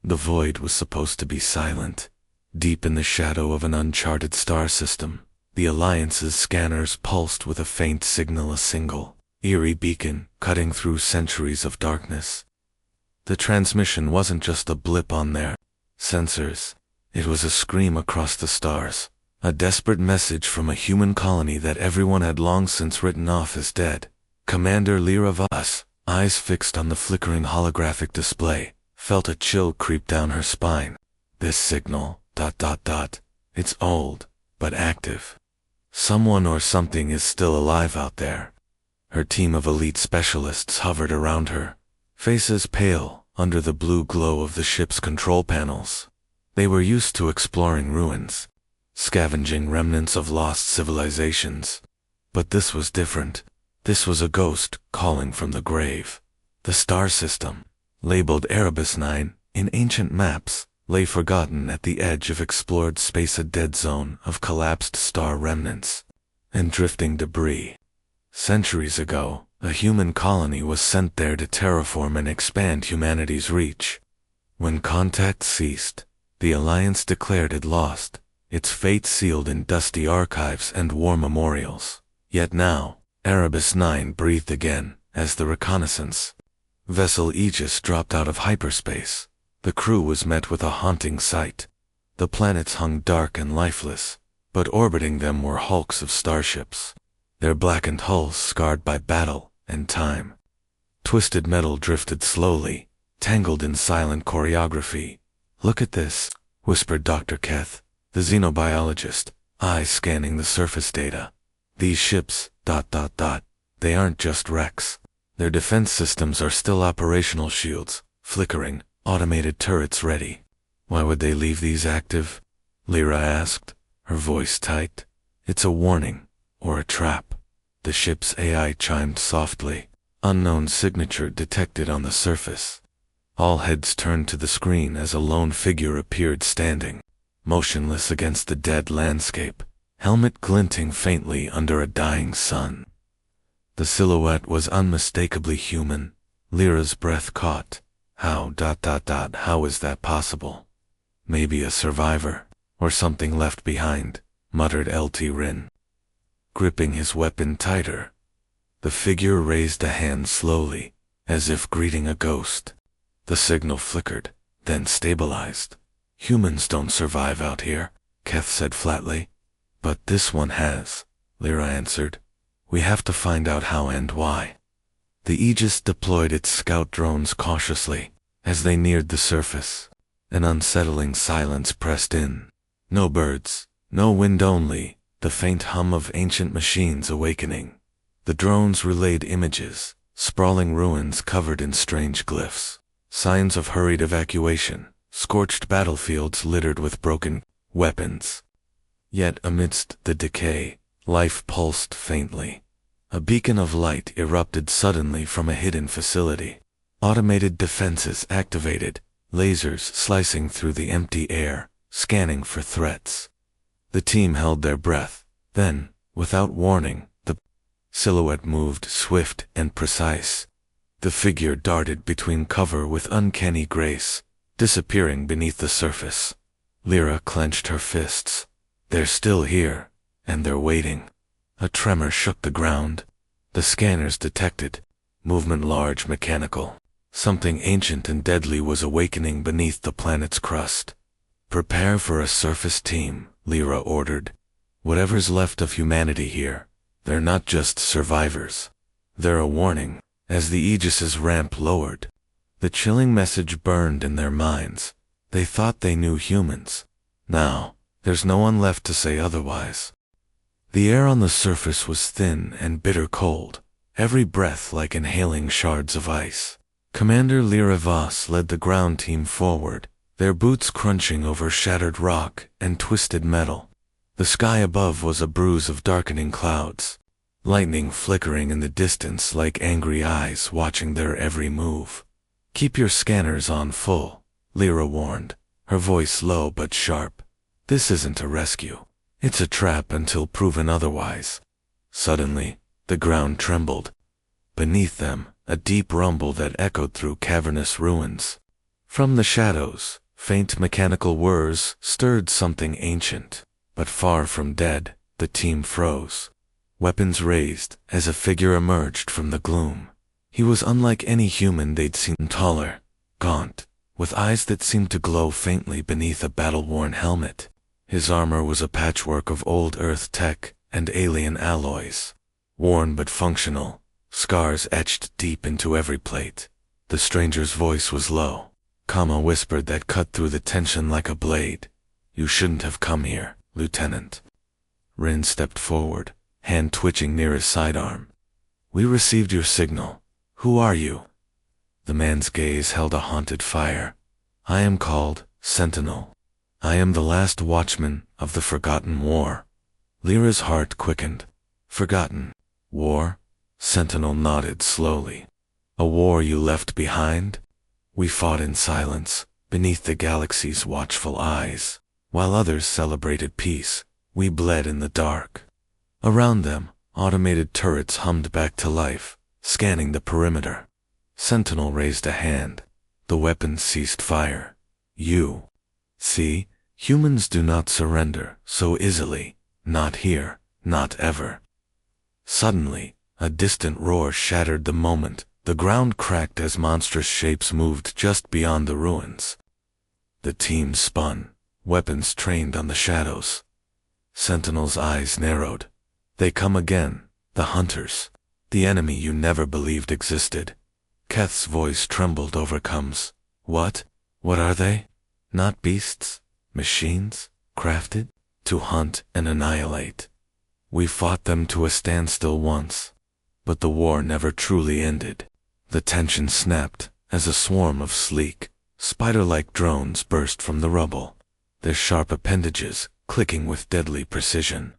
The void was supposed to be silent. Deep in the shadow of an uncharted star system, the Alliance's scanners pulsed with a faint signal, a single, eerie beacon cutting through centuries of darkness. The transmission wasn't just a blip on their sensors. It was a scream across the stars, a desperate message from a human colony that everyone had long since written off as dead. Commander Lyra Voss, eyes fixed on the flickering holographic display, felt a chill creep down her spine. This signal, ... It's old, but active. Someone or something is still alive out there. Her team of elite specialists hovered around her, faces pale under the blue glow of the ship's control panels. They were used to exploring ruins, scavenging remnants of lost civilizations. But this was different. This was a ghost calling from the grave. The star system, labeled Erebus 9 in ancient maps, lay forgotten at the edge of explored space, a dead zone of collapsed star remnants and drifting debris. Centuries ago, a human colony was sent there to terraform and expand humanity's reach. When contact ceased, the Alliance declared it lost, its fate sealed in dusty archives and war memorials. Yet now, Erebus 9 breathed again as the reconnaissance vessel Aegis dropped out of hyperspace. The crew was met with a haunting sight. The planets hung dark and lifeless, but orbiting them were hulks of starships, their blackened hulls scarred by battle and time. Twisted metal drifted slowly, tangled in silent choreography. "Look at this," whispered Dr. Keth, the xenobiologist, eyes scanning the surface data. "These ships, ... they aren't just wrecks. Their defense systems are still operational, shields flickering, automated turrets ready." "Why would they leave these active?" Lyra asked, her voice tight. "It's a warning, or a trap." The ship's AI chimed softly, unknown signature detected on the surface. All heads turned to the screen as a lone figure appeared, standing motionless against the dead landscape, helmet glinting faintly under a dying sun. The silhouette was unmistakably human. Lyra's breath caught. How is that possible? "Maybe a survivor, or something left behind," muttered Lt. Rin, gripping his weapon tighter. The figure raised a hand slowly, as if greeting a ghost. The signal flickered, then stabilized. "Humans don't survive out here," Keth said flatly. "But this one has," Lyra answered. "We have to find out how and why." The Aegis deployed its scout drones cautiously. As they neared the surface, an unsettling silence pressed in. No birds, no wind, only the faint hum of ancient machines awakening. The drones relayed images, sprawling ruins covered in strange glyphs, signs of hurried evacuation, scorched battlefields littered with broken weapons. Yet amidst the decay, life pulsed faintly. A beacon of light erupted suddenly from a hidden facility. Automated defenses activated, lasers slicing through the empty air, scanning for threats. The team held their breath. Then, without warning, the silhouette moved, swift and precise. The figure darted between cover with uncanny grace, disappearing beneath the surface. Lyra clenched her fists. "They're still here, and they're waiting." A tremor shook the ground. The scanners detected movement, large, mechanical. Something ancient and deadly was awakening beneath the planet's crust. "Prepare for a surface team," Lyra ordered. "Whatever's left of humanity here, they're not just survivors. They're a warning." As the Aegis's ramp lowered, the chilling message burned in their minds. They thought they knew humans. Now, there's no one left to say otherwise. The air on the surface was thin and bitter cold, every breath like inhaling shards of ice. Commander Lyra Voss led the ground team forward, their boots crunching over shattered rock and twisted metal. The sky above was a bruise of darkening clouds, lightning flickering in the distance like angry eyes watching their every move. "Keep your scanners on full," Lyra warned, her voice low but sharp. "This isn't a rescue. It's a trap until proven otherwise." Suddenly, the ground trembled. Beneath them, a deep rumble that echoed through cavernous ruins. From the shadows, faint mechanical whirs stirred something ancient, but far from dead. The team froze. Weapons raised as a figure emerged from the gloom. He was unlike any human they'd seen, taller, gaunt, with eyes that seemed to glow faintly beneath a battle-worn helmet. His armor was a patchwork of old Earth tech and alien alloys. Worn but functional, scars etched deep into every plate. The stranger's voice was low, a whisper that cut through the tension like a blade. "You shouldn't have come here, Lieutenant." Rin stepped forward, hand twitching near his sidearm. "We received your signal. Who are you?" The man's gaze held a haunted fire. "I am called Sentinel. I am the last watchman of the Forgotten War." Lyra's heart quickened. "Forgotten war?" Sentinel nodded slowly. "A war you left behind?" "We fought in silence, beneath the galaxy's watchful eyes. While others celebrated peace, we bled in the dark." Around them, automated turrets hummed back to life, scanning the perimeter. Sentinel raised a hand. The weapons ceased fire. "You see, humans do not surrender so easily. Not here, not ever." Suddenly, a distant roar shattered the moment. The ground cracked as monstrous shapes moved just beyond the ruins. The team spun, weapons trained on the shadows. Sentinel's eyes narrowed. "They come again, the hunters, the enemy you never believed existed." Keth's voice trembled over Combs. What are they? Not beasts? Machines? Crafted? To hunt and annihilate. We fought them to a standstill once, but the war never truly ended." The tension snapped as a swarm of sleek, spider-like drones burst from the rubble, their sharp appendages clicking with deadly precision.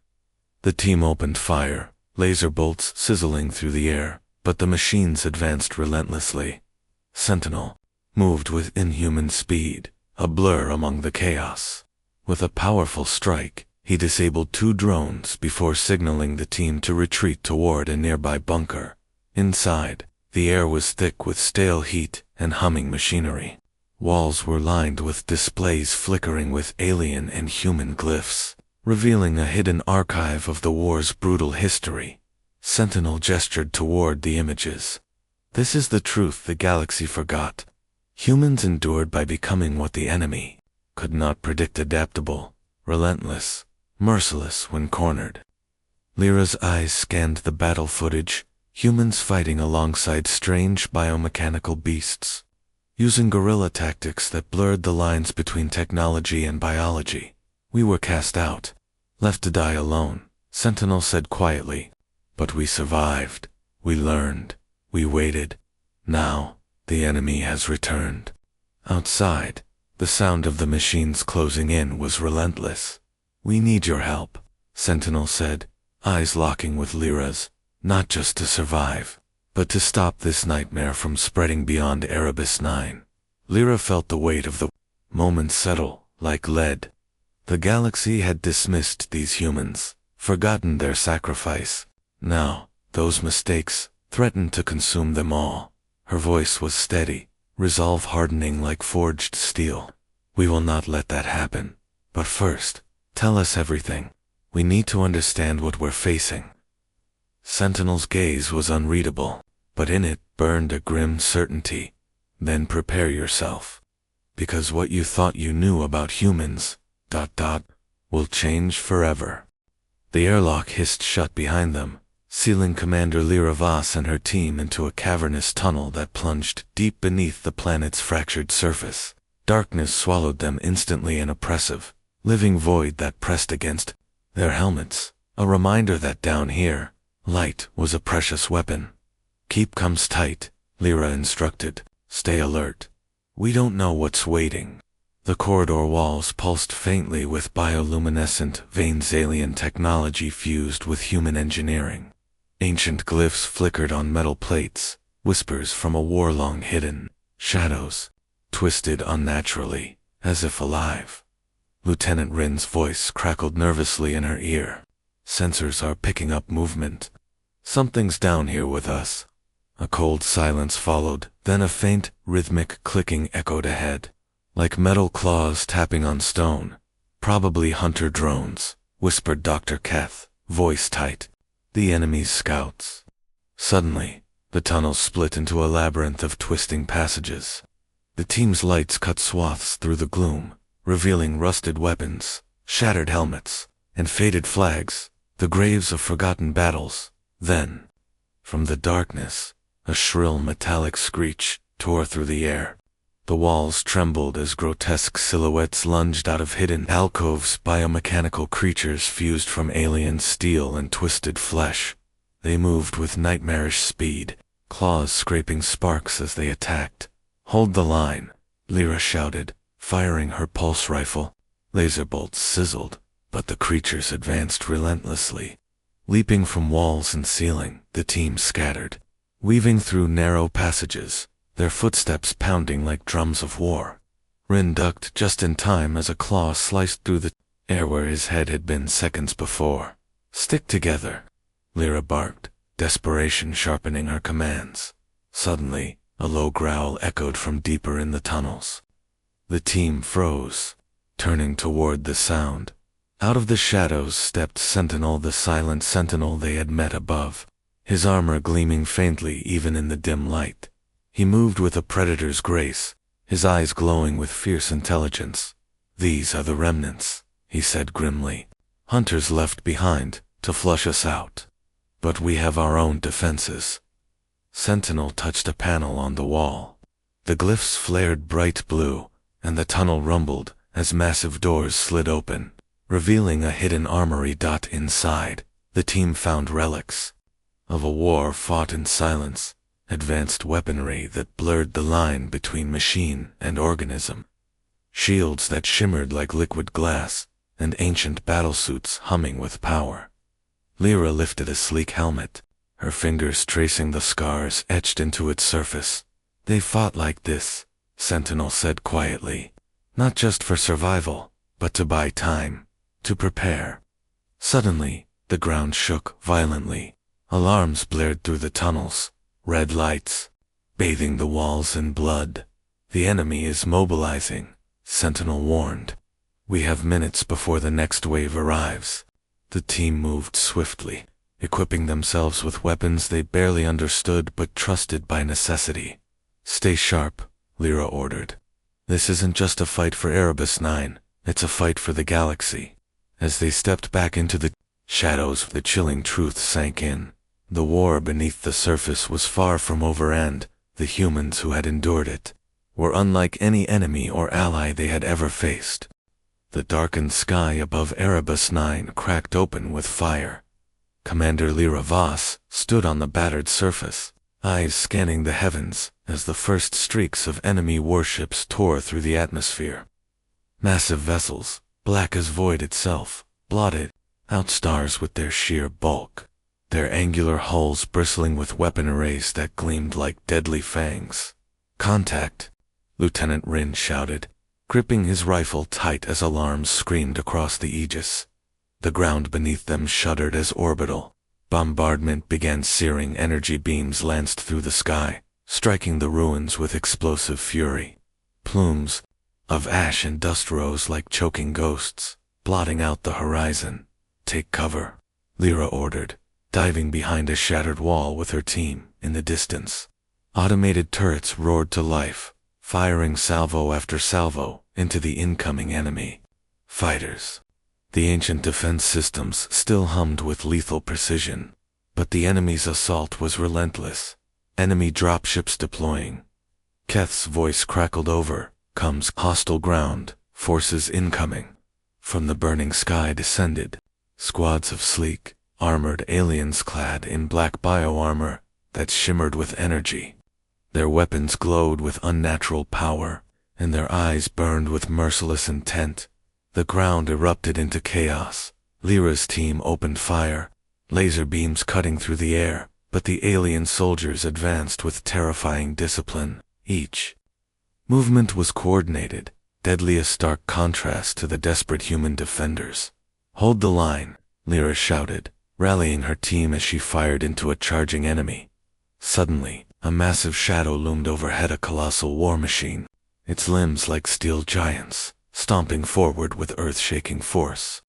The team opened fire, laser bolts sizzling through the air, but the machines advanced relentlessly. Sentinel moved with inhuman speed, a blur among the chaos. With a powerful strike, he disabled 2 drones before signaling the team to retreat toward a nearby bunker. Inside, the air was thick with stale heat and humming machinery. Walls were lined with displays flickering with alien and human glyphs, revealing a hidden archive of the war's brutal history. Sentinel gestured toward the images. "This is the truth the galaxy forgot. Humans endured by becoming what the enemy could not predict, adaptable, relentless, merciless when cornered." Lyra's eyes scanned the battle footage, humans fighting alongside strange biomechanical beasts, using guerrilla tactics that blurred the lines between technology and biology. "We were cast out, left to die alone," Sentinel said quietly. "But we survived. We learned. We waited. Now, the enemy has returned." Outside, the sound of the machines closing in was relentless. "We need your help," Sentinel said, eyes locking with Lyra's. "Not just to survive, but to stop this nightmare from spreading beyond Erebus 9. Lyra felt the weight of the moment settle, like lead. The galaxy had dismissed these humans, forgotten their sacrifice. Now, those mistakes threatened to consume them all. Her voice was steady, resolve hardening like forged steel. "We will not let that happen. But first, tell us everything. We need to understand what we're facing." Sentinel's gaze was unreadable, but in it burned a grim certainty. "Then prepare yourself. Because what you thought you knew about humans, will change forever." The airlock hissed shut behind them, sealing Commander Lyra Voss and her team into a cavernous tunnel that plunged deep beneath the planet's fractured surface. Darkness swallowed them instantly, an oppressive, living void that pressed against their helmets, a reminder that down here, light was a precious weapon. "Keep Combs tight," Lyra instructed. "Stay alert. We don't know what's waiting." The corridor walls pulsed faintly with bioluminescent veins, alien technology fused with human engineering. Ancient glyphs flickered on metal plates, whispers from a war long hidden. Shadows twisted unnaturally, as if alive. Lieutenant Rin's voice crackled nervously in her ear. "Sensors are picking up movement. Something's down here with us." A cold silence followed, then a faint, rhythmic clicking echoed ahead. Like metal claws tapping on stone. Probably hunter drones, whispered Dr. Keth, voice tight. The enemy's scouts. Suddenly, the tunnel split into a labyrinth of twisting passages. The team's lights cut swaths through the gloom, revealing rusted weapons, shattered helmets, and faded flags, the graves of forgotten battles. Then, from the darkness, a shrill metallic screech tore through the air. The walls trembled as grotesque silhouettes lunged out of hidden alcoves. Biomechanical creatures fused from alien steel and twisted flesh. They moved with nightmarish speed, claws scraping sparks as they attacked. "Hold the line," Lyra shouted, firing her pulse rifle. Laser bolts sizzled, but the creatures advanced relentlessly. Leaping from walls and ceiling, the team scattered, weaving through narrow passages, their footsteps pounding like drums of war. Rin ducked just in time as a claw sliced through the air where his head had been seconds before. "Stick together," Lyra barked, desperation sharpening her commands. Suddenly, a low growl echoed from deeper in the tunnels. The team froze, turning toward the sound. Out of the shadows stepped Sentinel, the silent sentinel they had met above, his armor gleaming faintly even in the dim light. He moved with a predator's grace, his eyes glowing with fierce intelligence. "These are the remnants," he said grimly. "Hunters left behind to flush us out. But we have our own defenses." Sentinel touched a panel on the wall. The glyphs flared bright blue, and the tunnel rumbled as massive doors slid open, revealing a hidden armory. Inside, the team found relics of a war fought in silence, advanced weaponry that blurred the line between machine and organism, shields that shimmered like liquid glass, and ancient battlesuits humming with power. Lyra lifted a sleek helmet, her fingers tracing the scars etched into its surface. "They fought like this," Sentinel said quietly. "Not just for survival, but to buy time, to prepare." Suddenly, the ground shook violently. Alarms blared through the tunnels, red lights, bathing the walls in blood. "The enemy is mobilizing," Sentinel warned. "We have minutes before the next wave arrives." The team moved swiftly, equipping themselves with weapons they barely understood but trusted by necessity. "Stay sharp," Lyra ordered. "This isn't just a fight for Erebus 9, it's a fight for the galaxy." As they stepped back into the shadows, the chilling truth sank in. The war beneath the surface was far from over, and the humans who had endured it were unlike any enemy or ally they had ever faced. The darkened sky above Erebus 9 cracked open with fire. Commander Lyra Voss stood on the battered surface, eyes scanning the heavens as the first streaks of enemy warships tore through the atmosphere. Massive vessels, black as void itself, blotted out stars with their sheer bulk, their angular hulls bristling with weapon arrays that gleamed like deadly fangs. "Contact," Lieutenant Rin shouted, gripping his rifle tight as alarms screamed across the aegis. The ground beneath them shuddered as orbital bombardment began. Searing energy beams lanced through the sky, striking the ruins with explosive fury. Plumes of ash and dust rose like choking ghosts, blotting out the horizon. "Take cover," Lyra ordered, diving behind a shattered wall with her team in the distance. Automated turrets roared to life, firing salvo after salvo into the incoming enemy fighters. The ancient defense systems still hummed with lethal precision, but the enemy's assault was relentless. Enemy dropships deploying. Keth's voice crackled over, "Comes hostile ground, forces incoming." From the burning sky descended squads of sleek, armored aliens clad in black bioarmor that shimmered with energy. Their weapons glowed with unnatural power, and their eyes burned with merciless intent. The ground erupted into chaos. Lyra's team opened fire, laser beams cutting through the air, but the alien soldiers advanced with terrifying discipline. Each movement was coordinated, deadly a stark contrast to the desperate human defenders. "Hold the line," Lyra shouted, rallying her team as she fired into a charging enemy. Suddenly, a massive shadow loomed overhead, a colossal war machine, its limbs like steel giants, stomping forward with earth-shaking force.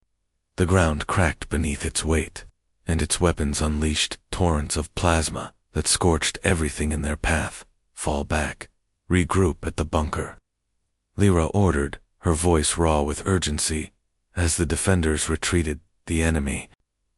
The ground cracked beneath its weight, and its weapons unleashed torrents of plasma that scorched everything in their path. Fall back. Regroup at the bunker, Lyra ordered, her voice raw with urgency. As the defenders retreated, the enemy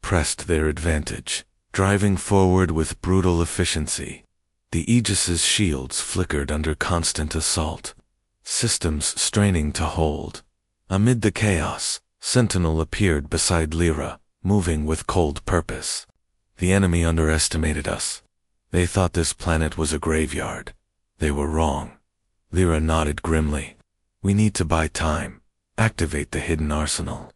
pressed their advantage, driving forward with brutal efficiency. The Aegis's shields flickered under constant assault, systems straining to hold. Amid the chaos, Sentinel appeared beside Lyra, moving with cold purpose. The enemy underestimated us. They thought this planet was a graveyard. They were wrong. Lyra nodded grimly. We need to buy time. Activate the hidden arsenal.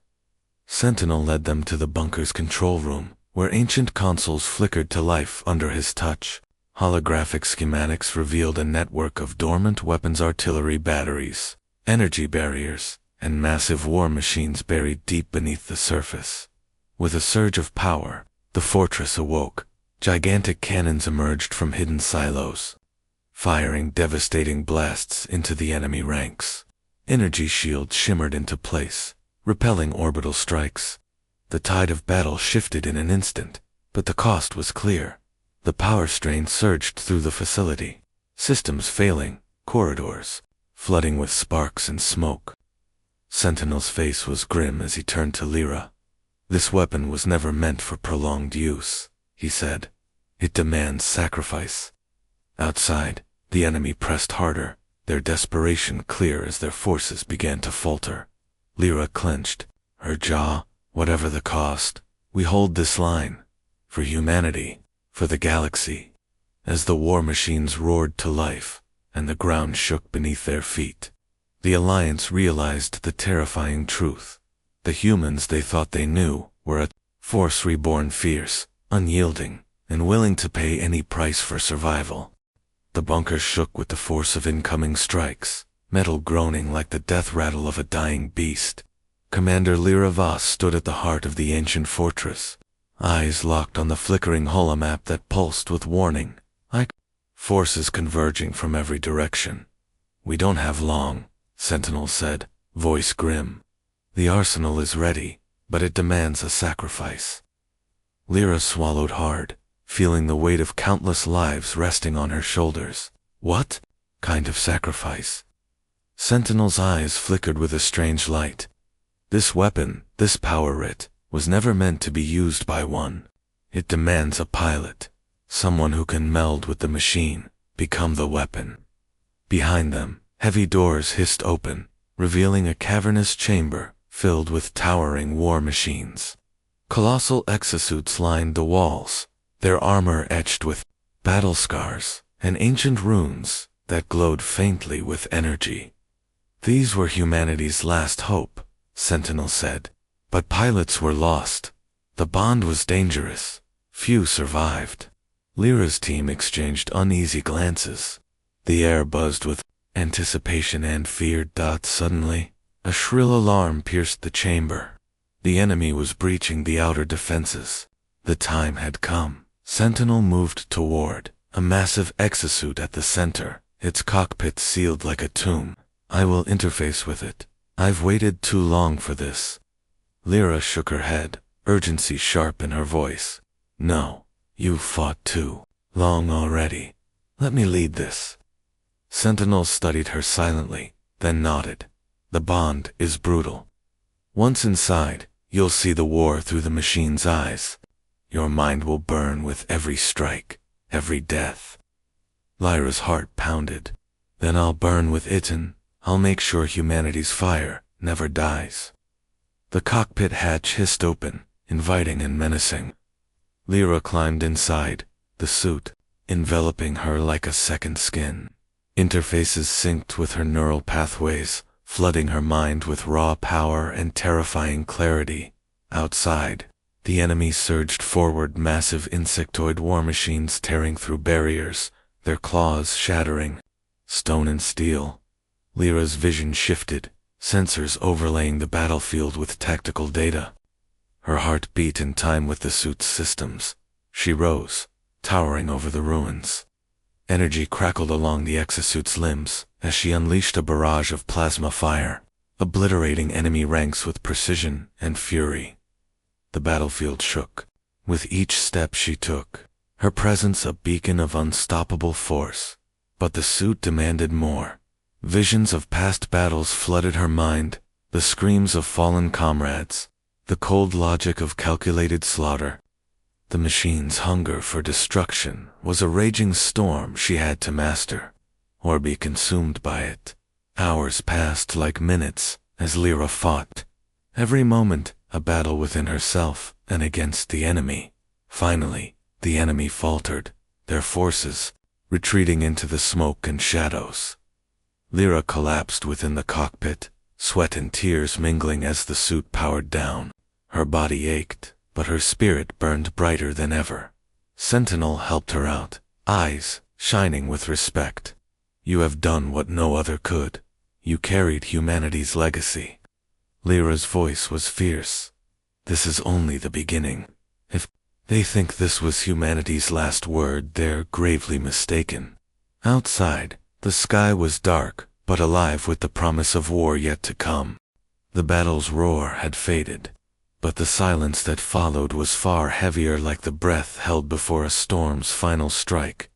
Sentinel led them to the bunker's control room, where ancient consoles flickered to life under his touch. Holographic schematics revealed a network of dormant weapons, artillery batteries, energy barriers, and massive war machines buried deep beneath the surface. With a surge of power, the fortress awoke. Gigantic cannons emerged from hidden silos, firing devastating blasts into the enemy ranks. Energy shields shimmered into place, repelling orbital strikes. The tide of battle shifted in an instant, but the cost was clear. The power strain surged through the facility, systems failing, corridors flooding with sparks and smoke. Sentinel's face was grim as he turned to Lyra. This weapon was never meant for prolonged use, he said. It demands sacrifice. Outside, the enemy pressed harder, their desperation clear as their forces began to falter. Lyra clenched, her jaw. Whatever the cost, we hold this line. For humanity, for the galaxy. As the war machines roared to life, and the ground shook beneath their feet, the Alliance realized the terrifying truth. The humans they thought they knew were a force reborn, fierce, unyielding, and willing to pay any price for survival. The bunker shook with the force of incoming strikes, metal groaning like the death rattle of a dying beast. Commander Lyra Voss stood at the heart of the ancient fortress, eyes locked on the flickering holomap that pulsed with warning. Forces converging from every direction. We don't have long, Sentinel said, voice grim. The arsenal is ready, but it demands a sacrifice. Lyra swallowed hard, feeling the weight of countless lives resting on her shoulders. What kind of sacrifice? Sentinel's eyes flickered with a strange light. This weapon, this power writ, was never meant to be used by one. It demands a pilot, someone who can meld with the machine, become the weapon. Behind them, heavy doors hissed open, revealing a cavernous chamber filled with towering war machines. Colossal exosuits lined the walls, their armor etched with battle scars and ancient runes that glowed faintly with energy. These were humanity's last hope, Sentinel said. But pilots were lost. The bond was dangerous. Few survived. Lyra's team exchanged uneasy glances. The air buzzed with anticipation and fear. Suddenly, a shrill alarm pierced the chamber. The enemy was breaching the outer defenses. The time had come. Sentinel moved toward a massive exosuit at the center, its cockpit sealed like a tomb. I will interface with it. I've waited too long for this. Lyra shook her head, urgency sharp in her voice. No, you've fought too long already. Let me lead this. Sentinel studied her silently, then nodded. The bond is brutal. Once inside, you'll see the war through the machine's eyes. Your mind will burn with every strike, every death. Lyra's heart pounded. Then I'll burn with it, and I'll make sure humanity's fire never dies. The cockpit hatch hissed open, inviting and menacing. Lyra climbed inside, the suit enveloping her like a second skin. Interfaces synced with her neural pathways, flooding her mind with raw power and terrifying clarity. Outside, the enemy surged forward, massive insectoid war machines tearing through barriers, their claws shattering stone and steel. Lyra's vision shifted, sensors overlaying the battlefield with tactical data. Her heart beat in time with the suit's systems. She rose, towering over the ruins. Energy crackled along the exosuit's limbs as she unleashed a barrage of plasma fire, obliterating enemy ranks with precision and fury. The battlefield shook. With each step she took, her presence a beacon of unstoppable force. But the suit demanded more. Visions of past battles flooded her mind, the screams of fallen comrades, the cold logic of calculated slaughter. The machine's hunger for destruction was a raging storm she had to master, or be consumed by it. Hours passed like minutes as Lyra fought. Every moment, a battle within herself and against the enemy. Finally, the enemy faltered, their forces retreating into the smoke and shadows. Lyra collapsed within the cockpit, sweat and tears mingling as the suit powered down. Her body ached, but her spirit burned brighter than ever. Sentinel helped her out, eyes shining with respect. You have done what no other could. You carried humanity's legacy. Lyra's voice was fierce. This is only the beginning. If they think this was humanity's last word, they're gravely mistaken. Outside, the sky was dark, but alive with the promise of war yet to come. The battle's roar had faded, but the silence that followed was far heavier, like the breath held before a storm's final strike.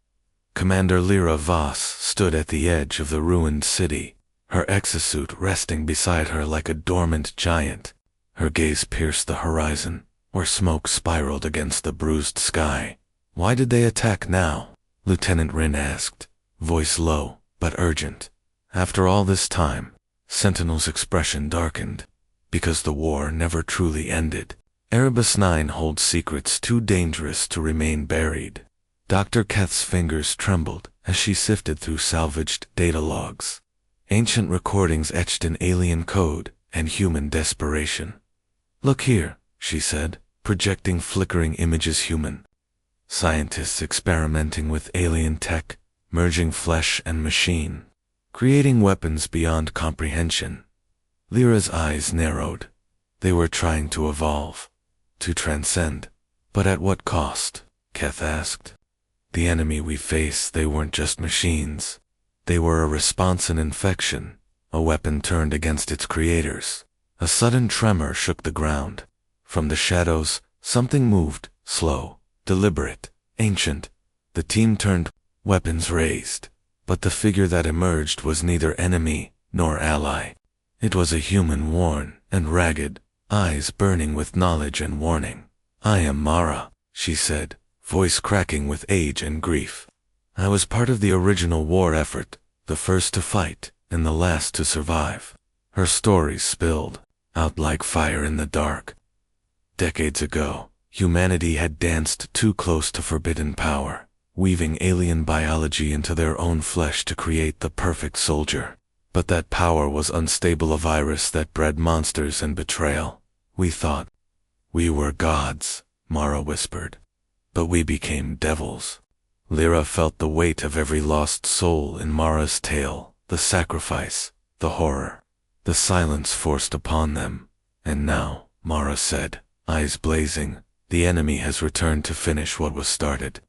Commander Lyra Voss stood at the edge of the ruined city, her exosuit resting beside her like a dormant giant. Her gaze pierced the horizon, where smoke spiraled against the bruised sky. Why did they attack now? Lieutenant Rin asked, voice low but urgent. After all this time, Sentinel's expression darkened. Because the war never truly ended. Erebus 9 holds secrets too dangerous to remain buried. Dr. Keth's fingers trembled as she sifted through salvaged data logs. Ancient recordings etched in alien code and human desperation. Look here, she said, projecting flickering images. Human scientists experimenting with alien tech, merging flesh and machine, creating weapons beyond comprehension. Lyra's eyes narrowed. They were trying to evolve, to transcend. But at what cost? Keth asked. The enemy we face, they weren't just machines. They were a response, an infection, a weapon turned against its creators. A sudden tremor shook the ground. From the shadows, something moved, slow, deliberate, ancient. The team turned, weapons raised. But the figure that emerged was neither enemy nor ally. It was a human, worn and ragged, eyes burning with knowledge and warning. I am Mara, she said, voice cracking with age and grief. I was part of the original war effort, the first to fight and the last to survive. Her story spilled out like fire in the dark. Decades ago, humanity had danced too close to forbidden power, weaving alien biology into their own flesh to create the perfect soldier. But that power was unstable, a virus that bred monsters and betrayal. We thought we were gods, Mara whispered. But we became devils. Lyra felt the weight of every lost soul in Mara's tale, the sacrifice, the horror, the silence forced upon them. And now, Mara said, eyes blazing, the enemy has returned to finish what was started.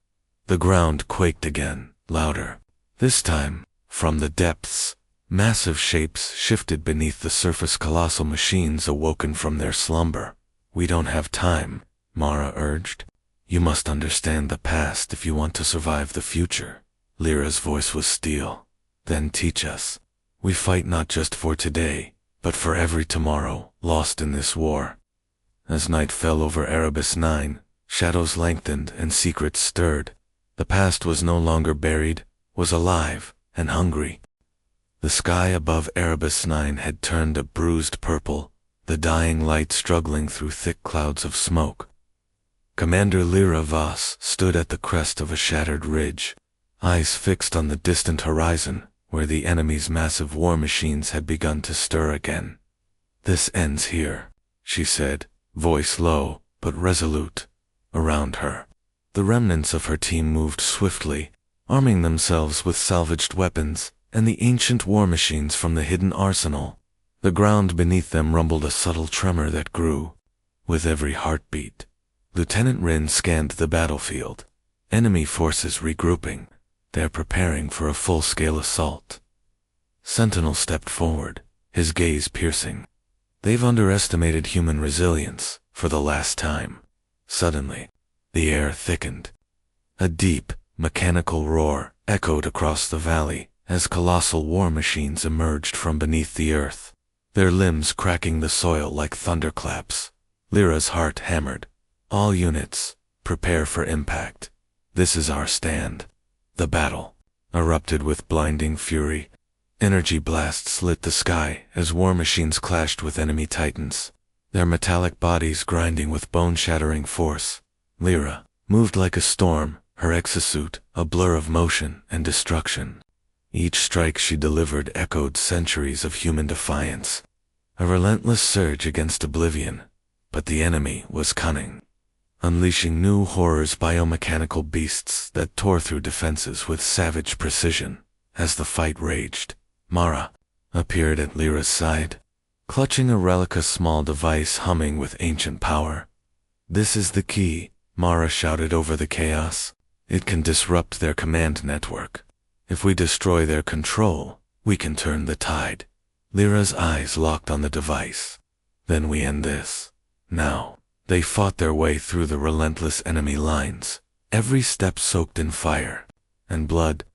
The ground quaked again, louder. This time, from the depths, massive shapes shifted beneath the surface, colossal machines awoken from their slumber. We don't have time, Mara urged. You must understand the past if you want to survive the future. Lyra's voice was steel. Then teach us. We fight not just for today, but for every tomorrow lost in this war. As night fell over Erebus 9, shadows lengthened and secrets stirred. The past was no longer buried, was alive and hungry. The sky above Erebus 9 had turned a bruised purple, the dying light struggling through thick clouds of smoke. Commander Lyra Voss stood at the crest of a shattered ridge, eyes fixed on the distant horizon, where the enemy's massive war machines had begun to stir again. This ends here, she said, voice low but resolute. Around her, the remnants of her team moved swiftly, arming themselves with salvaged weapons and the ancient war machines from the hidden arsenal. The ground beneath them rumbled, a subtle tremor that grew with every heartbeat. Lieutenant Rin scanned the battlefield. Enemy forces regrouping. They're preparing for a full-scale assault. Sentinel stepped forward, his gaze piercing. They've underestimated human resilience for the last time. Suddenly, the air thickened. A deep, mechanical roar echoed across the valley as colossal war machines emerged from beneath the earth, their limbs cracking the soil like thunderclaps. Lyra's heart hammered. All units, prepare for impact. This is our stand. The battle erupted with blinding fury. Energy blasts lit the sky as war machines clashed with enemy titans, their metallic bodies grinding with bone-shattering force. Lyra moved like a storm, her exosuit a blur of motion and destruction. Each strike she delivered echoed centuries of human defiance, a relentless surge against oblivion. But the enemy was cunning, unleashing new horrors, biomechanical beasts that tore through defenses with savage precision. As the fight raged, Mara appeared at Lyra's side, clutching a relic, a small device humming with ancient power. "This is the key," Mara shouted over the chaos. "It can disrupt their command network. If we destroy their control, we can turn the tide." Lyra's eyes locked on the device. "Then we end this." Now, they fought their way through the relentless enemy lines, every step soaked in fire and blood.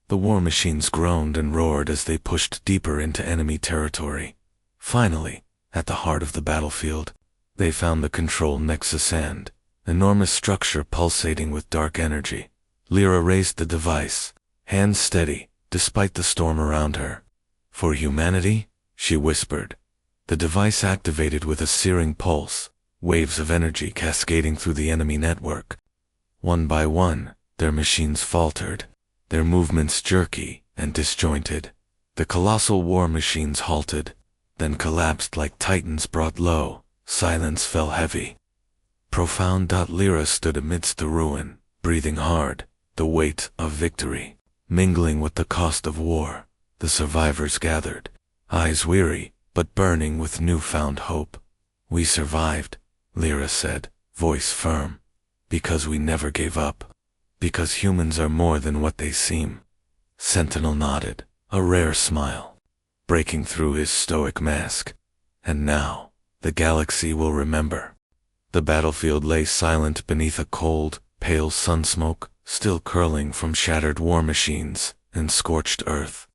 The war machines groaned and roared as they pushed deeper into enemy territory. Finally, at the heart of the battlefield, they found the control nexus, an enormous structure pulsating with dark energy. Lyra raised the device, hands steady, despite the storm around her. "For humanity?" she whispered. The device activated with a searing pulse, waves of energy cascading through the enemy network. One by one, their machines faltered, their movements jerky and disjointed. The colossal war machines halted, then collapsed like titans brought low. Silence fell heavy. Profound. Lyra stood amidst the ruin, breathing hard, the weight of victory mingling with the cost of war. The survivors gathered, eyes weary but burning with newfound hope. "We survived," Lyra said, voice firm, "because we never gave up. Because humans are more than what they seem." Sentinel nodded, a rare smile breaking through his stoic mask. "And now, the galaxy will remember." The battlefield lay silent beneath a cold, pale sunsmoke, still curling from shattered war machines and scorched earth.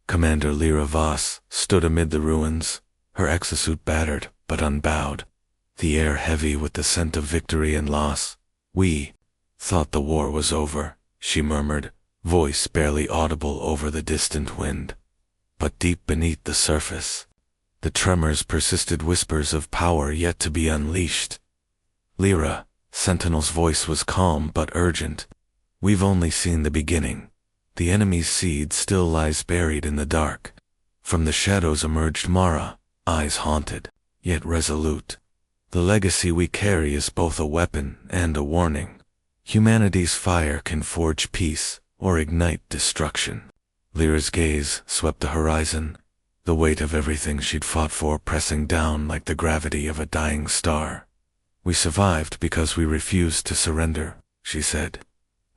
Commander Lyra Voss stood amid the ruins, her exosuit battered but unbowed, the air heavy with the scent of victory and loss. "We thought the war was over," she murmured, voice barely audible over the distant wind. But deep beneath the surface, the tremors persisted, whispers of power yet to be unleashed. "Lyra," Sentinel's voice was calm but urgent, "we've only seen the beginning. The enemy's seed still lies buried in the dark." From the shadows emerged Mara, eyes haunted, yet resolute. "The legacy we carry is both a weapon and a warning. Humanity's fire can forge peace or ignite destruction." Lyra's gaze swept the horizon, the weight of everything she'd fought for pressing down like the gravity of a dying star. "We survived because we refused to surrender," she said.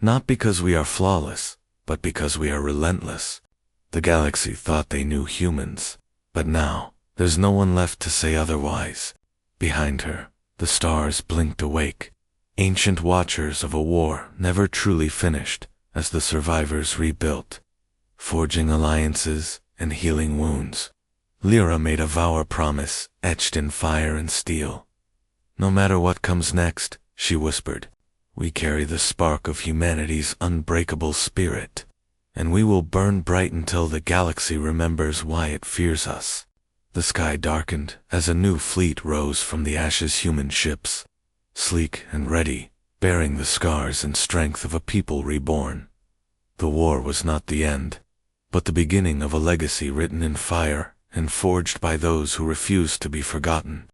"Not because we are flawless, but because we are relentless." The galaxy thought they knew humans, but now, there's no one left to say otherwise. Behind her, the stars blinked awake, ancient watchers of a war never truly finished, as the survivors rebuilt, forging alliances and healing wounds. Lyra made a vow, a promise, etched in fire and steel. "No matter what comes next," she whispered, "we carry the spark of humanity's unbreakable spirit, and we will burn bright until the galaxy remembers why it fears us." The sky darkened as a new fleet rose from the ashes, human ships, sleek and ready, bearing the scars and strength of a people reborn. The war was not the end, but the beginning of a legacy written in fire and forged by those who refused to be forgotten.